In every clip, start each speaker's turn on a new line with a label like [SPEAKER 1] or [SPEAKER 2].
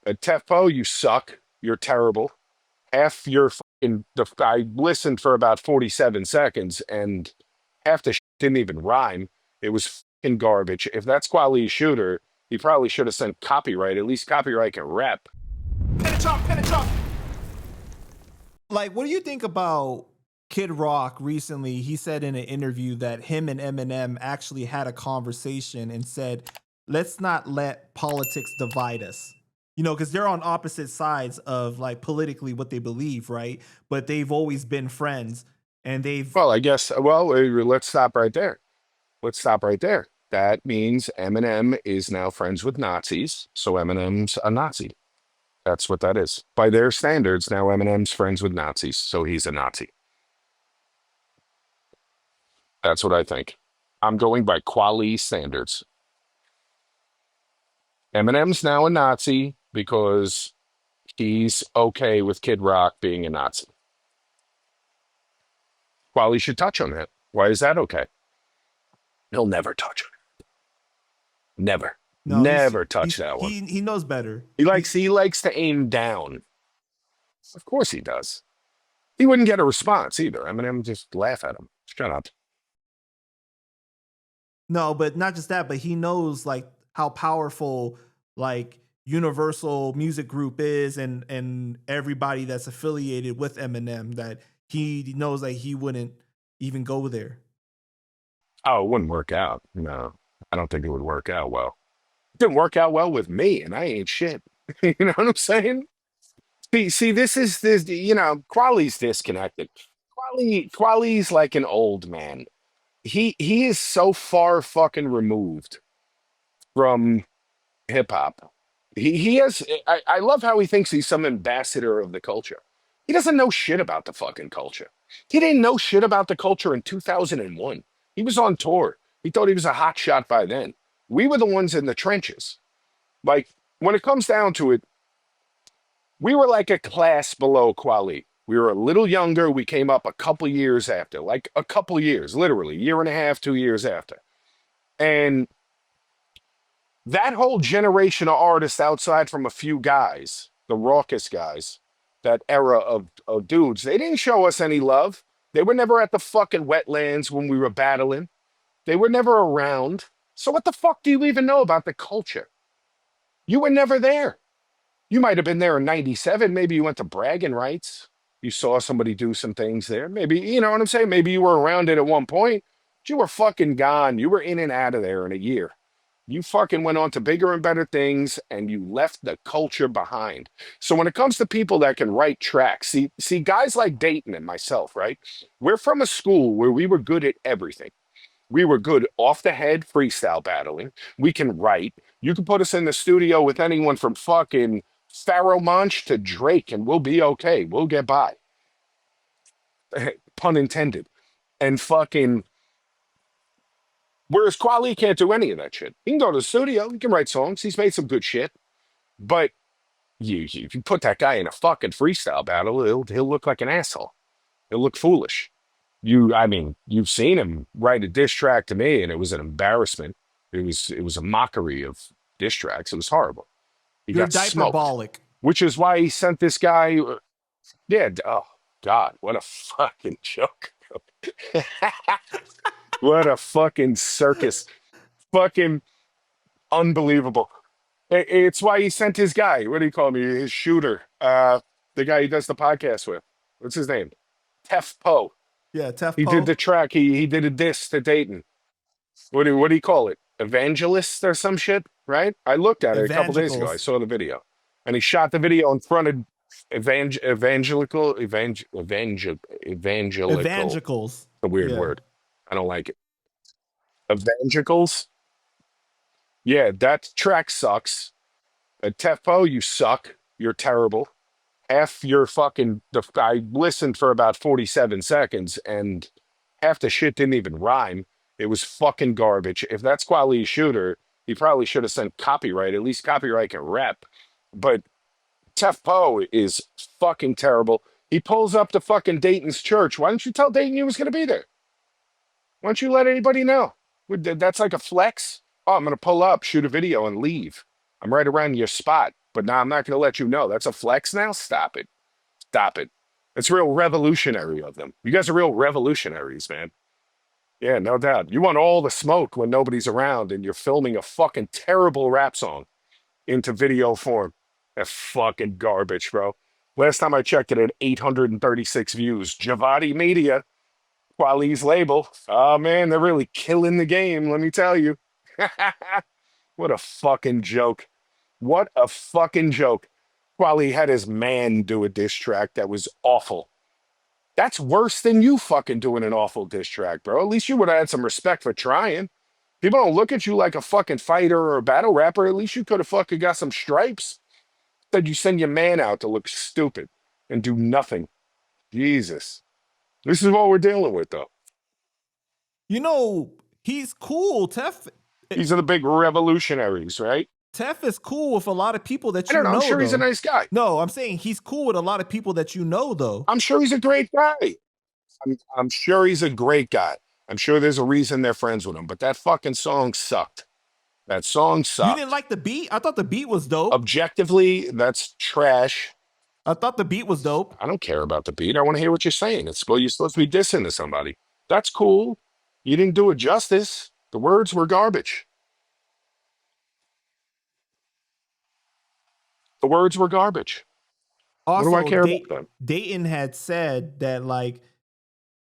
[SPEAKER 1] Tef Poe, you suck. You're terrible. Half your fucking. I listened for about 47 seconds, and half the shit didn't even rhyme. It was fucking garbage. If that's quality shooter, he probably should have sent copyright. At least copyright can rep.
[SPEAKER 2] Like, what do you think about Kid Rock recently? He said in an interview that him and Eminem actually had a conversation and said, let's not let politics divide us. You know, because they're on opposite sides of like politically what they believe, right? But they've always been friends and they've.
[SPEAKER 1] Well, I guess. Well, let's stop right there. Let's stop right there. That means Eminem is now friends with Nazis, so Eminem's a Nazi. That's what that is. By their standards, now Eminem's friends with Nazis, so he's a Nazi. That's what I think. I'm going by quality standards. Eminem's now a Nazi because he's okay with Kid Rock being a Nazi. Quali should touch on that. Why is that okay? He'll never touch it. Never.
[SPEAKER 2] No,
[SPEAKER 1] Never touch that one.
[SPEAKER 2] He knows better.
[SPEAKER 1] He likes to aim down. Of course he does. He wouldn't get a response either. Eminem just laugh at him. Shut up.
[SPEAKER 2] No, but not just that, but he knows like how powerful like Universal Music Group is and everybody that's affiliated with Eminem, that he knows that he wouldn't even go there.
[SPEAKER 1] Oh, it wouldn't work out. No, I don't think it would work out well. It didn't work out well with me, and I ain't shit. You know what I'm saying? See, this, Quali's disconnected. Quali's like an old man. He is so far fucking removed from hip hop. He has. I love how he thinks he's some ambassador of the culture. He doesn't know shit about the fucking culture. He didn't know shit about the culture in 2001. He was on tour. He thought he was a hot shot by then. We were the ones in the trenches. Like, when it comes down to it, we were like a class below Quali. We were a little younger. We came up a couple years after, like a couple years, literally, year and a half, 2 years after. And that whole generation of artists outside from a few guys, the raucous guys, that era of dudes, they didn't show us any love. They were never at the fucking wetlands when we were battling. They were never around. So what the fuck do you even know about the culture? You were never there. You might have been there in 97. Maybe you went to bragging rights. You saw somebody do some things there. Maybe, you know what I'm saying? Maybe you were around it at one point. But you were fucking gone. You were in and out of there in a year. You fucking went on to bigger and better things, and you left the culture behind. So when it comes to people that can write tracks, see guys like Datin and myself, right? We're from a school where we were good at everything. We were good off the head freestyle battling. We can write. You can put us in the studio with anyone from fucking Pharaoh Monch to Drake, and we'll be okay. We'll get by. Pun intended. And fucking. Whereas Quali can't do any of that shit. He can go to the studio. He can write songs. He's made some good shit. But if you put that guy in a fucking freestyle battle, he'll look like an asshole. He'll look foolish. You've seen him write a diss track to me, and it was an embarrassment. It was a mockery of diss tracks. It was horrible. He
[SPEAKER 2] You're
[SPEAKER 1] got
[SPEAKER 2] diabolic.
[SPEAKER 1] smoked, which is why he sent this guy. Yeah. Oh God, what a fucking joke. What a fucking circus. Fucking unbelievable. It's why he sent his guy. What do you call me? His shooter. The guy he does the podcast with. What's his name? Tef Poe.
[SPEAKER 2] Yeah, Tef
[SPEAKER 1] He
[SPEAKER 2] Poe.
[SPEAKER 1] did the track. He did a diss to Datin. What do you call it? Evangelist or some shit, right? I looked at it a couple days ago. I saw the video. And he shot the video in front of evangelical.
[SPEAKER 2] Evangelicals.
[SPEAKER 1] A weird word. I don't like it. Evangelicals. Yeah, that track sucks. Tef Poe, you suck. You're terrible. Half your fucking. I listened for about 47 seconds, and half the shit didn't even rhyme. It was fucking garbage. If that's quality shooter, he probably should have sent copyright. At least copyright can rep. But Tef Poe is fucking terrible. He pulls up to fucking Dayton's church. Why didn't you tell Dayton he was going to be there? Why don't you let anybody know? That's like a flex. Oh, I'm going to pull up, shoot a video, and leave. I'm right around your spot. but now I'm not going to let you know. That's a flex now? Stop it. Stop it. It's real revolutionary of them. You guys are real revolutionaries, man. Yeah, no doubt. You want all the smoke when nobody's around and you're filming a fucking terrible rap song into video form. That fucking garbage, bro. Last time I checked, it had 836 views. Javadi Media, Kweli's label. Oh man, they're really killing the game, let me tell you. What a fucking joke. What a fucking joke. Kweli had his man do a diss track that was awful. That's worse than you fucking doing an awful diss track, bro. At least you would have had some respect for trying. People don't look at you like a fucking fighter or a battle rapper. At least you could have fucking got some stripes. Instead, you send your man out to look stupid and do nothing. Jesus. This is what we're dealing with, though.
[SPEAKER 2] You know, he's cool.
[SPEAKER 1] These are the big revolutionaries, right?
[SPEAKER 2] Tef is cool with a lot of people that
[SPEAKER 1] I
[SPEAKER 2] you
[SPEAKER 1] don't know. I'm
[SPEAKER 2] know.
[SPEAKER 1] sure he's a
[SPEAKER 2] Though.
[SPEAKER 1] nice guy.
[SPEAKER 2] No, I'm saying he's cool with a lot of people that you know, though.
[SPEAKER 1] I'm sure he's a great guy. I'm sure he's a great guy. I'm sure there's a reason they're friends with him, but that fucking song sucked. That song
[SPEAKER 2] You didn't
[SPEAKER 1] sucked.
[SPEAKER 2] like the beat? I thought the beat was dope.
[SPEAKER 1] Objectively, that's trash.
[SPEAKER 2] I thought the beat was dope.
[SPEAKER 1] I don't care about the beat. I want to hear what you're saying. You're supposed to be dissing to somebody. That's cool. You didn't do it justice. The words were garbage. The words were garbage. What do I
[SPEAKER 2] Also,
[SPEAKER 1] care about them?
[SPEAKER 2] Datin had said that like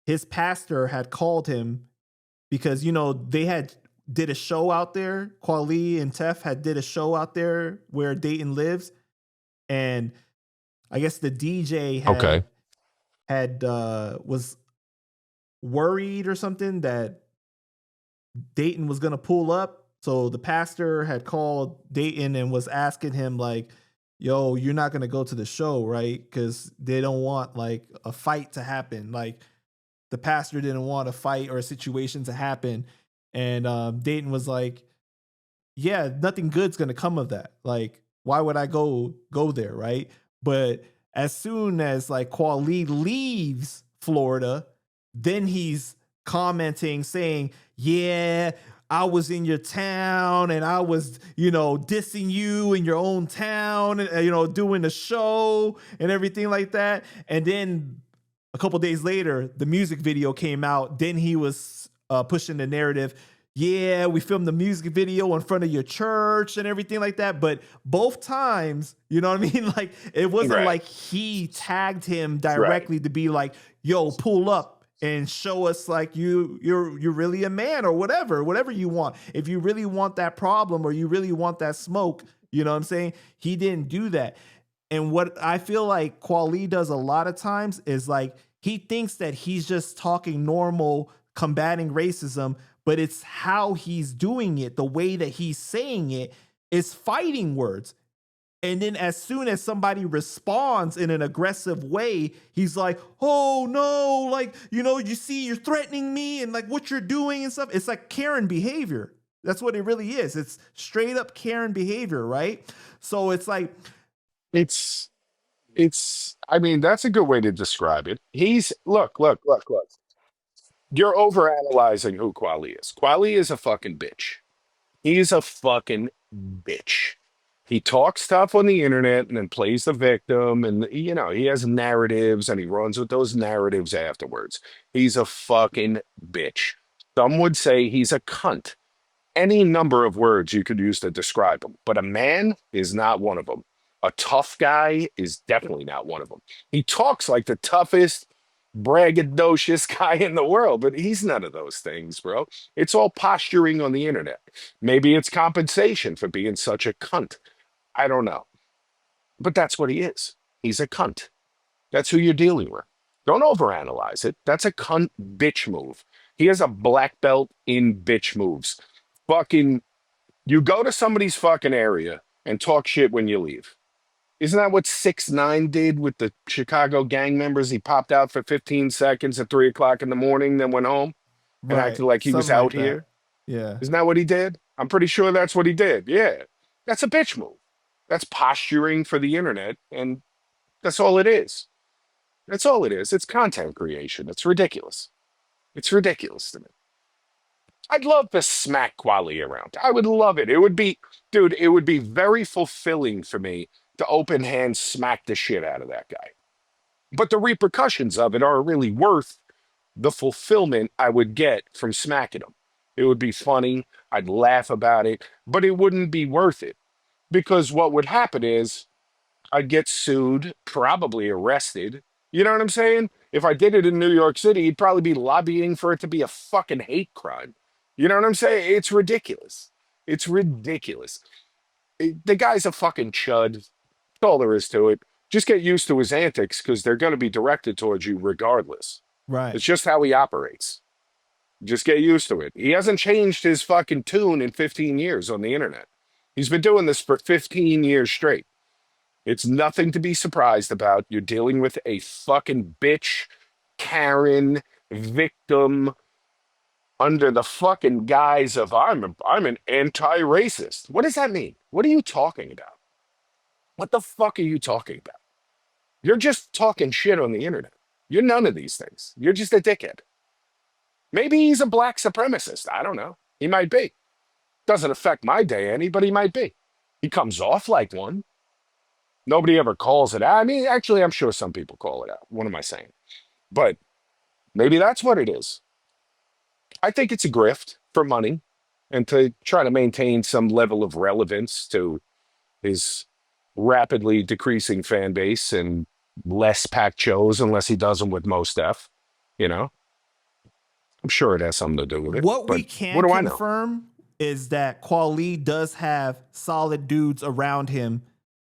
[SPEAKER 2] his pastor had called him because you know they had did a show out there. Kweli and Tef had did a show out there where Datin lives, and I guess the DJ
[SPEAKER 1] Okay.
[SPEAKER 2] had was worried or something that Datin was gonna pull up. So the pastor had called Datin and was asking him like, "Yo, you're not gonna go to the show, right? Because they don't want like a fight to happen. Like the pastor didn't want a fight or a situation to happen." And Datin was like, "Yeah, nothing good's gonna come of that. Like, why would I go there, right?" But as soon as like Kweli leaves Florida, then he's commenting saying, "Yeah, I was in your town and I was, you know, dissing you in your own town, and, you know, doing the show and everything like that." And then a couple days later, the music video came out. Then he was pushing the narrative. Yeah, we filmed the music video in front of your church and everything like that. But both times, you know what I mean? Like it wasn't
[SPEAKER 1] Right.
[SPEAKER 2] like he tagged him
[SPEAKER 1] Right.
[SPEAKER 2] directly to be like, "Yo, pull up and show us like you're really a man," or whatever you want. If you really want that problem or you really want that smoke, you know what I'm saying? He didn't do that. And what I feel like Kweli does a lot of times is like he thinks that he's just talking normal, combating racism, but it's how he's doing it, the way that he's saying it is fighting words. And then as soon as somebody responds in an aggressive way, he's like, "Oh no, like, you know, you see, you're threatening me and like what you're doing and stuff." It's like Karen behavior. That's what it really is. It's straight up Karen behavior, right? So it's like,
[SPEAKER 1] It's I mean, that's a good way to describe it. Look. You're overanalyzing who Kweli is. Kweli is a fucking bitch. He's a fucking bitch. He talks tough on the internet and then plays the victim, and you know, he has narratives and he runs with those narratives afterwards. He's a fucking bitch. Some would say he's a cunt. Any number of words you could use to describe him, but a man is not one of them. A tough guy is definitely not one of them. He talks like the toughest, braggadocious guy in the world, but he's none of those things, bro. It's all posturing on the internet. Maybe it's compensation for being such a cunt. I don't know. But that's what he is. He's a cunt. That's who you're dealing with. Don't overanalyze it. That's a cunt bitch move. He has a black belt in bitch moves. Fucking, you go to somebody's fucking area and talk shit when you leave. Isn't that what 6ix9ine did with the Chicago gang members? He popped out for 15 seconds at 3 o'clock in the morning, then went home and
[SPEAKER 2] right,
[SPEAKER 1] acted like he was
[SPEAKER 2] something
[SPEAKER 1] out
[SPEAKER 2] like
[SPEAKER 1] here.
[SPEAKER 2] that. Yeah.
[SPEAKER 1] Isn't that what he did? I'm pretty sure that's what he did. Yeah. That's a bitch move. That's posturing for the internet. And that's all it is. That's all it is. It's content creation. It's ridiculous. It's ridiculous to me. I'd love to smack Kweli around. I would love it. It would be, dude, it would be very fulfilling for me to open hand smack the shit out of that guy. But the repercussions of it are really worth the fulfillment I would get from smacking him. It would be funny. I'd laugh about it, but it wouldn't be worth it because what would happen is I'd get sued, probably arrested. You know what I'm saying? If I did it in New York City, he'd probably be lobbying for it to be a fucking hate crime. You know what I'm saying? It's ridiculous. It's ridiculous. The guy's a fucking chud. That's all there is to it. Just get used to his antics because they're going to be directed towards you regardless.
[SPEAKER 2] Right.
[SPEAKER 1] It's just how he operates. Just get used to it. He hasn't changed his fucking tune in 15 years on the internet. He's been doing this for 15 years straight. It's nothing to be surprised about. You're dealing with a fucking bitch, Karen, victim, under the fucking guise of I'm an anti-racist. What does that mean? What are you talking about? What the fuck are you talking about? You're just talking shit on the internet. You're none of these things. You're just a dickhead. Maybe he's a black supremacist. I don't know. He might be. Doesn't affect my day any, but he might be. He comes off like one. Nobody ever calls it out. I mean, actually, I'm sure some people call it out. What am I saying? But maybe that's what it is. I think it's a grift for money and to try to maintain some level of relevance to his rapidly decreasing fan base and less packed shows unless he does them with Most Def. You know, I'm sure it has something to do with it.
[SPEAKER 2] What
[SPEAKER 1] But
[SPEAKER 2] we can
[SPEAKER 1] what do I know?
[SPEAKER 2] confirm is that Kweli does have solid dudes around him.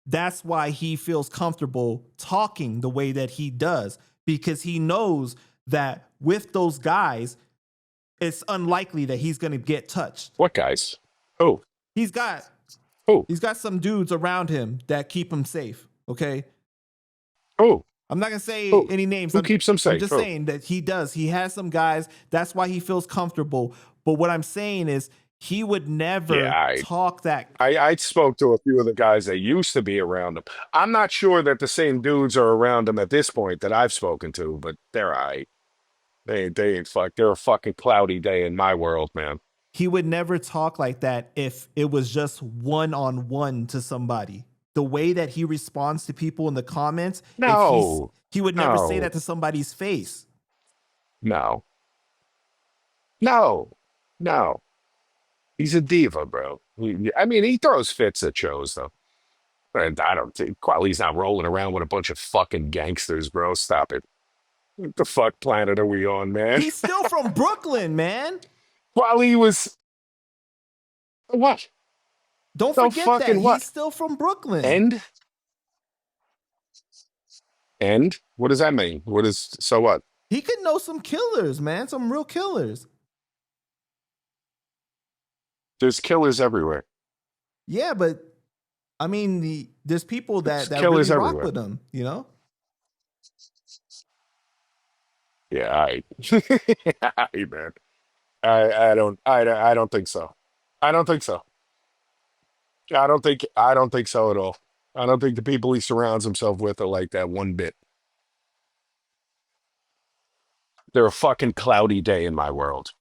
[SPEAKER 2] That's why he feels comfortable talking the way that he does, because he knows that with those guys, it's unlikely that he's going to get touched.
[SPEAKER 1] What guys? Oh,
[SPEAKER 2] He's got
[SPEAKER 1] oh,
[SPEAKER 2] some dudes around him that keep him safe. Okay.
[SPEAKER 1] oh,
[SPEAKER 2] I'm not gonna say
[SPEAKER 1] oh.
[SPEAKER 2] any names.
[SPEAKER 1] Who keeps him
[SPEAKER 2] I'm
[SPEAKER 1] safe?
[SPEAKER 2] just
[SPEAKER 1] Oh.
[SPEAKER 2] saying that he does. He has some guys. That's why he feels comfortable. But what I'm saying is he would never
[SPEAKER 1] Yeah,
[SPEAKER 2] talk that.
[SPEAKER 1] I spoke to a few of the guys that used to be around him. I'm not sure that the same dudes are around him at this point that I've spoken to, but they're all right. They ain't fuck. They're a fucking cloudy day in my world, man.
[SPEAKER 2] He would never talk like that if it was just one on one to somebody. The way that he responds to people in the comments,
[SPEAKER 1] No,
[SPEAKER 2] he would never say
[SPEAKER 1] no,
[SPEAKER 2] that to somebody's face.
[SPEAKER 1] no, no, no. He's a diva, bro. I mean, he throws fits at shows, though. And I don't think Quali's not rolling around with a bunch of fucking gangsters, bro. Stop it. What the fuck planet are we on, man?
[SPEAKER 2] He's still from Brooklyn, man.
[SPEAKER 1] Quali was what?
[SPEAKER 2] Don't
[SPEAKER 1] So
[SPEAKER 2] forget that
[SPEAKER 1] fucking what?
[SPEAKER 2] he's still from Brooklyn.
[SPEAKER 1] End? End? What does that mean? What is so what?
[SPEAKER 2] He could know some killers, man, some real killers.
[SPEAKER 1] There's killers everywhere.
[SPEAKER 2] Yeah, but I mean, there's people
[SPEAKER 1] There's
[SPEAKER 2] that
[SPEAKER 1] killers
[SPEAKER 2] really rock
[SPEAKER 1] everywhere.
[SPEAKER 2] with him, you know?
[SPEAKER 1] Yeah, I, I man. I don't think so. I don't think so. I don't think so at all. I don't think the people he surrounds himself with are like that one bit. They're a fucking cloudy day in my world.